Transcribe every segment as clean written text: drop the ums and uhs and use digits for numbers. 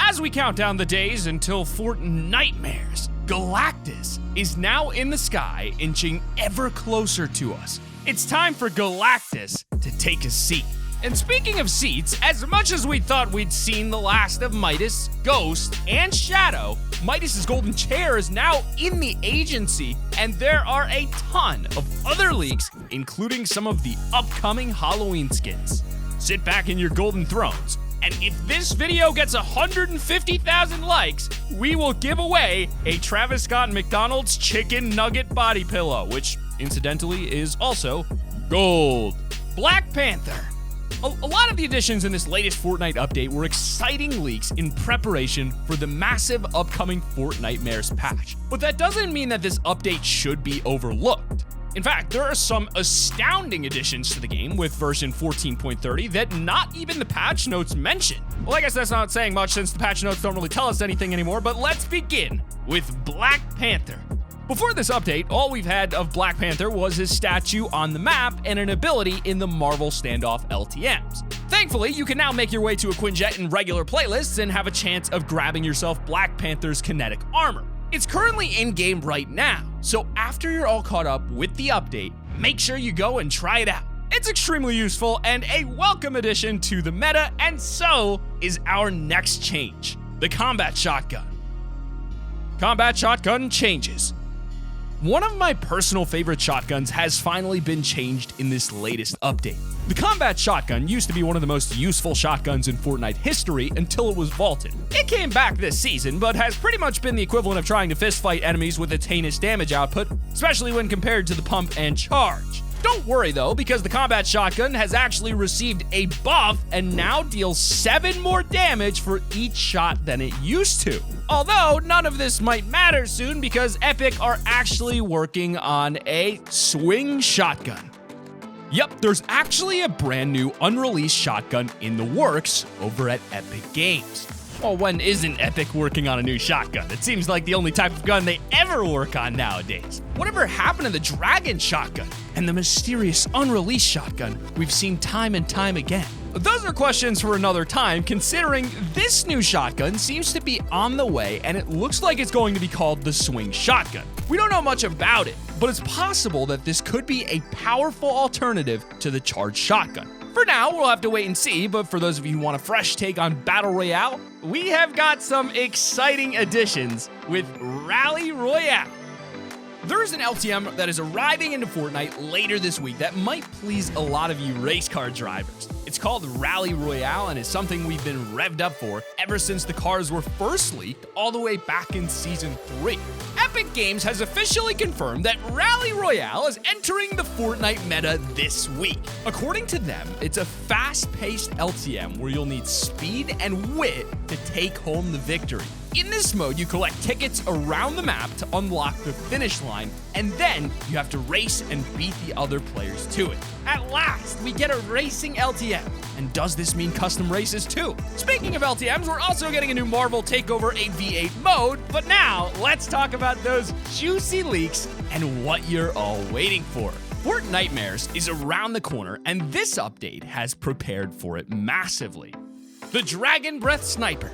As we count down the days until Fortnitemares, Galactus is now in the sky, inching ever closer to us. It's time for Galactus to take a seat. And speaking of seats, as much as we thought we'd seen the last of Midas, Ghost, and Shadow, Midas's golden chair is now in the agency, and there are a ton of other leaks, including some of the upcoming Halloween skins. Sit back in your golden thrones, and if this video gets 150,000 likes, we will give away a Travis Scott McDonald's chicken nugget body pillow, which incidentally is also gold. Black Panther. A lot of the additions in this latest Fortnite update were exciting leaks in preparation for the massive upcoming Fortnitemares patch. But that doesn't mean that this update should be overlooked. In fact, there are some astounding additions to the game with version 14.30 that not even the patch notes mention. Well, I guess that's not saying much since the patch notes don't really tell us anything anymore, but let's begin with Black Panther. Before this update, all we've had of Black Panther was his statue on the map and an ability in the Marvel Standoff LTMs. Thankfully, you can now make your way to a Quinjet in regular playlists and have a chance of grabbing yourself Black Panther's kinetic armor. It's currently in-game right now, so after you're all caught up with the update, make sure you go and try it out. It's extremely useful and a welcome addition to the meta, and so is our next change, the Combat Shotgun. Combat Shotgun changes. One of my personal favorite shotguns has finally been changed in this latest update. The Combat Shotgun used to be one of the most useful shotguns in Fortnite history until it was vaulted. It came back this season, but has pretty much been the equivalent of trying to fistfight enemies with its heinous damage output, especially when compared to the pump and charge. Don't worry though, because the Combat Shotgun has actually received a buff and now deals 7 more damage for each shot than it used to. Although none of this might matter soon because Epic are actually working on a swing shotgun. Yep, there's actually a brand new unreleased shotgun in the works over at Epic Games. Well, when isn't Epic working on a new shotgun? It seems like the only type of gun they ever work on nowadays. Whatever happened to the Dragon shotgun and the mysterious unreleased shotgun we've seen time and time again? Those are questions for another time, considering this new shotgun seems to be on the way and it looks like it's going to be called the Swing Shotgun. We don't know much about it, but it's possible that this could be a powerful alternative to the charged shotgun. For now, we'll have to wait and see, but for those of you who want a fresh take on Battle Royale, we have got some exciting additions with Rally Royale. There's an LTM that is arriving into Fortnite later this week that might please a lot of you race car drivers. It's called Rally Royale and is something we've been revved up for ever since the cars were first leaked all the way back in Season 3. Epic Games has officially confirmed that Rally Royale is entering the Fortnite meta this week. According to them, it's a fast-paced LTM where you'll need speed and wit to take home the victory. In this mode, you collect tickets around the map to unlock the finish line, and then you have to race and beat the other players to it. At last, we get a racing LTM. And does this mean custom races too? Speaking of LTMs, we're also getting a new Marvel Takeover 8v8 mode, but now let's talk about those juicy leaks and what you're all waiting for. Fortnitemares is around the corner, and this update has prepared for it massively. The Dragon Breath Sniper.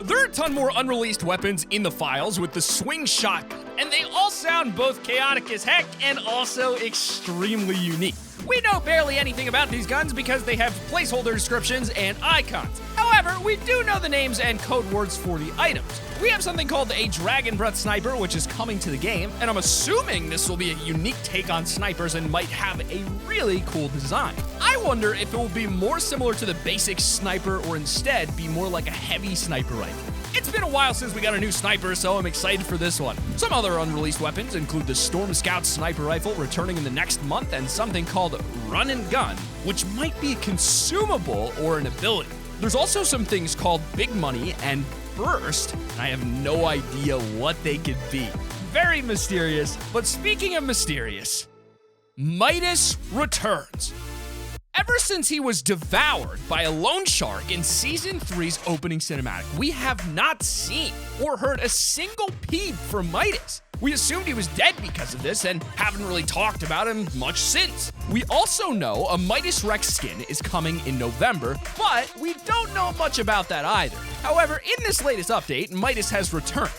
There are a ton more unreleased weapons in the files with the Swing Shotgun, and they all sound both chaotic as heck and also extremely unique. We know barely anything about these guns because they have placeholder descriptions and icons. However, we do know the names and code words for the items. We have something called a Dragon Breath Sniper, which is coming to the game, and I'm assuming this will be a unique take on snipers and might have a really cool design. I wonder if it will be more similar to the basic sniper or instead be more like a heavy sniper rifle. It's been a while since we got a new sniper, so I'm excited for this one. Some other unreleased weapons include the Storm Scout sniper rifle returning in the next month and something called Run and Gun, which might be a consumable or an ability. There's also some things called Big Money and Burst, and I have no idea what they could be. Very mysterious, but speaking of mysterious, Midas returns. Ever since he was devoured by a lone shark in Season 3's opening cinematic, we have not seen or heard a single peep from Midas. We assumed he was dead because of this and haven't really talked about him much since. We also know a Midas Rex skin is coming in November, but we don't know much about that either. However, in this latest update, Midas has returned.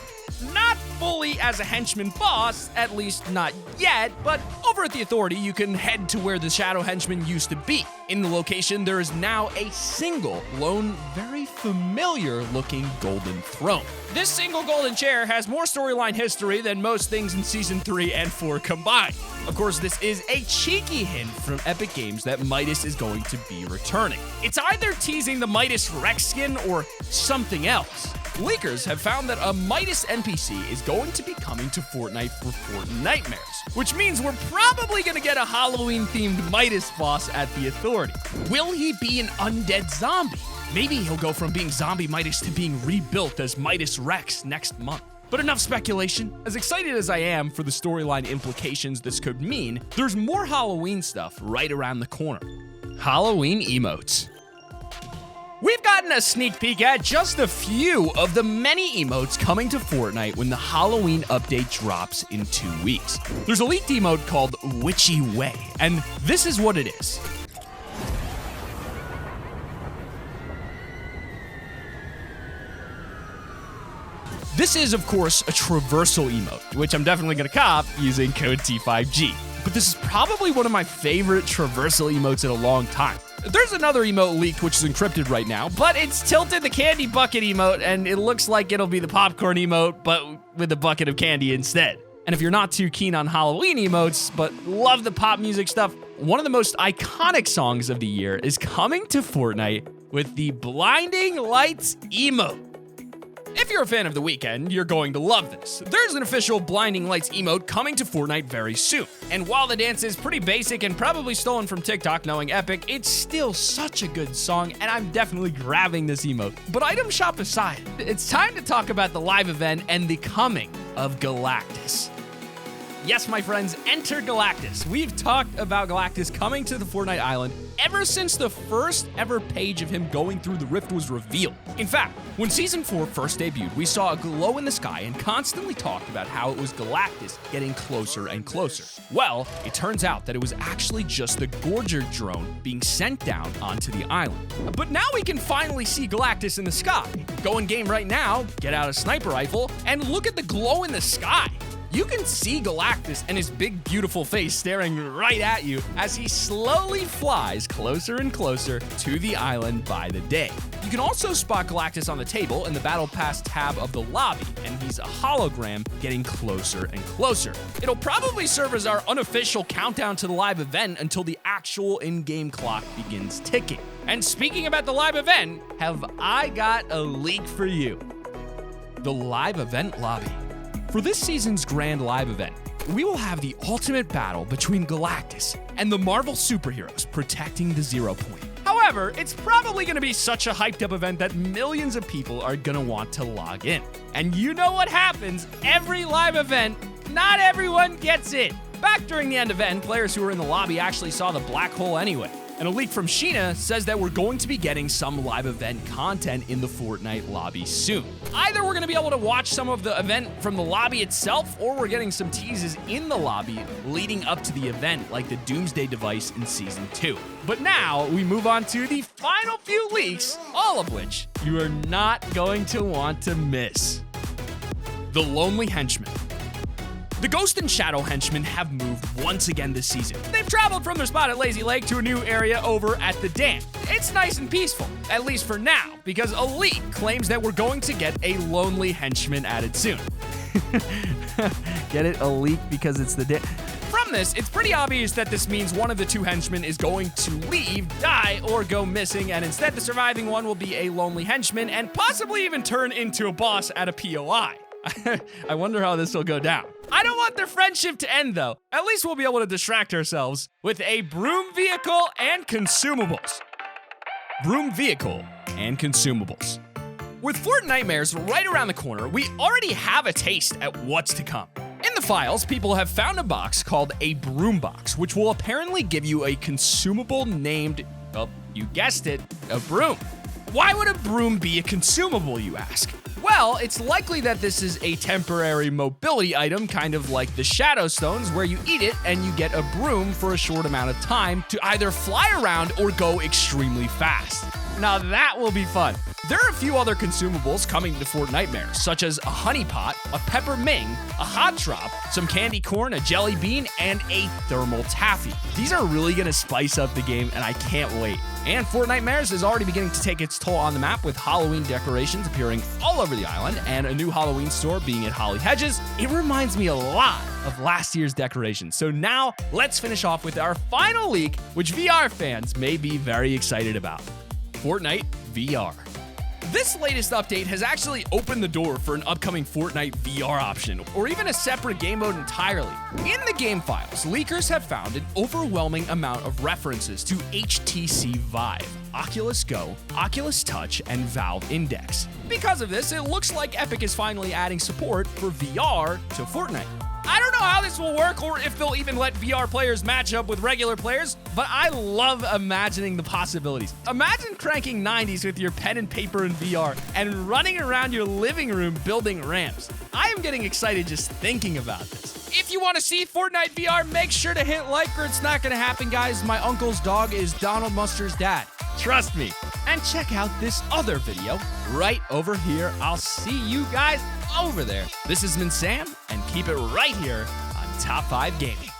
Not fully as a henchman boss, at least not yet, but over at the Authority, you can head to where the Shadow Henchman used to be. In the location, there is now a single, lone, very familiar-looking golden throne. This single golden chair has more storyline history than most things in Season 3 and 4 combined. Of course, this is a cheeky hint from Epic Games that Midas is going to be returning. It's either teasing the Midas Rex skin or something else. Leakers have found that a Midas NPC is going to be coming to Fortnite for Fortnitemares, which means we're probably going to get a Halloween-themed Midas boss at the Authority. Will he be an undead zombie? Maybe he'll go from being Zombie Midas to being rebuilt as Midas Rex next month. But enough speculation. As excited as I am for the storyline implications this could mean, there's more Halloween stuff right around the corner. Halloween emotes. We've gotten a sneak peek at just a few of the many emotes coming to Fortnite when the Halloween update drops in 2 weeks. There's a leaked emote called Witchy Way, and this is what it is. This is, of course, a traversal emote, which I'm definitely gonna cop using code T5G. But this is probably one of my favorite traversal emotes in a long time. There's another emote leaked which is encrypted right now, but it's tilted the candy bucket emote, and it looks like it'll be the popcorn emote, but with a bucket of candy instead. And if you're not too keen on Halloween emotes, but love the pop music stuff, one of the most iconic songs of the year is coming to Fortnite with the Blinding Lights emote. If you're a fan of The Weeknd, you're going to love this. There's an official Blinding Lights emote coming to Fortnite very soon. And while the dance is pretty basic and probably stolen from TikTok knowing Epic, it's still such a good song, and I'm definitely grabbing this emote. But item shop aside, it's time to talk about the live event and the coming of Galactus. Yes, my friends, enter Galactus. We've talked about Galactus coming to the Fortnite island ever since the first ever page of him going through the rift was revealed. In fact, when Season 4 first debuted, we saw a glow in the sky and constantly talked about how it was Galactus getting closer and closer. Well, it turns out that it was actually just the Gorger drone being sent down onto the island. But now we can finally see Galactus in the sky. Go in game right now, get out a sniper rifle, and look at the glow in the sky. You can see Galactus and his big, beautiful face staring right at you as he slowly flies closer and closer to the island by the day. You can also spot Galactus on the table in the Battle Pass tab of the lobby, and he's a hologram getting closer and closer. It'll probably serve as our unofficial countdown to the live event until the actual in-game clock begins ticking. And speaking about the live event, have I got a leak for you. The live event lobby. For this season's grand live event, we will have the ultimate battle between Galactus and the Marvel superheroes protecting the 0 point. However, it's probably going to be such a hyped up event that millions of people are going to want to log in. And you know what happens every live event, not everyone gets in. Back during the end event, players who were in the lobby actually saw the black hole anyway. And a leak from Sheena says that we're going to be getting some live event content in the Fortnite lobby soon. Either we're going to be able to watch some of the event from the lobby itself, or we're getting some teases in the lobby leading up to the event, like the Doomsday device in Season 2. But now, we move on to the final few leaks, all of which you are not going to want to miss. The Lonely Henchman. The Ghost and Shadow Henchmen have moved once again this season. They've traveled from their spot at Lazy Lake to a new area over at the dam. It's nice and peaceful, at least for now, because a leak claims that we're going to get a Lonely Henchman added soon. Get it? A leak because it's the dam. From this, it's pretty obvious that this means one of the two henchmen is going to leave, die, or go missing, and instead the surviving one will be a Lonely Henchman and possibly even turn into a boss at a POI. I wonder how this will go down. I don't want their friendship to end, though. At least we'll be able to distract ourselves with a broom vehicle and consumables. Broom vehicle and consumables. With Fortnitemares right around the corner, we already have a taste at what's to come. In the files, people have found a box called a broom box, which will apparently give you a consumable named, well, you guessed it, a broom. Why would a broom be a consumable, you ask? Well, it's likely that this is a temporary mobility item, kind of like the Shadow Stones, where you eat it and you get a broom for a short amount of time to either fly around or go extremely fast. Now that will be fun. There are a few other consumables coming to Fortnitemares, such as a honey pot, a pepper ming, a hot drop, some candy corn, a jelly bean, and a thermal taffy. These are really gonna spice up the game, and I can't wait. And Fortnitemares is already beginning to take its toll on the map, with Halloween decorations appearing all over the island and a new Halloween store being at Holly Hedges. It reminds me a lot of last year's decorations. So now let's finish off with our final leak, which VR fans may be very excited about. Fortnite VR. This latest update has actually opened the door for an upcoming Fortnite VR option, or even a separate game mode entirely. In the game files, leakers have found an overwhelming amount of references to HTC Vive, Oculus Go, Oculus Touch, and Valve Index. Because of this, it looks like Epic is finally adding support for VR to Fortnite. I don't know how this will work or if they'll even let VR players match up with regular players, but I love imagining the possibilities. Imagine cranking 90s with your pen and paper in VR and running around your living room building ramps. I am getting excited just thinking about this. If you want to see Fortnite VR, make sure to hit like or it's not going to happen, guys. My uncle's dog is Donald Mustard's dad. Trust me. And check out this other video right over here. I'll see you guys over there. This has been Sam, and keep it right here on Top 5 Gaming.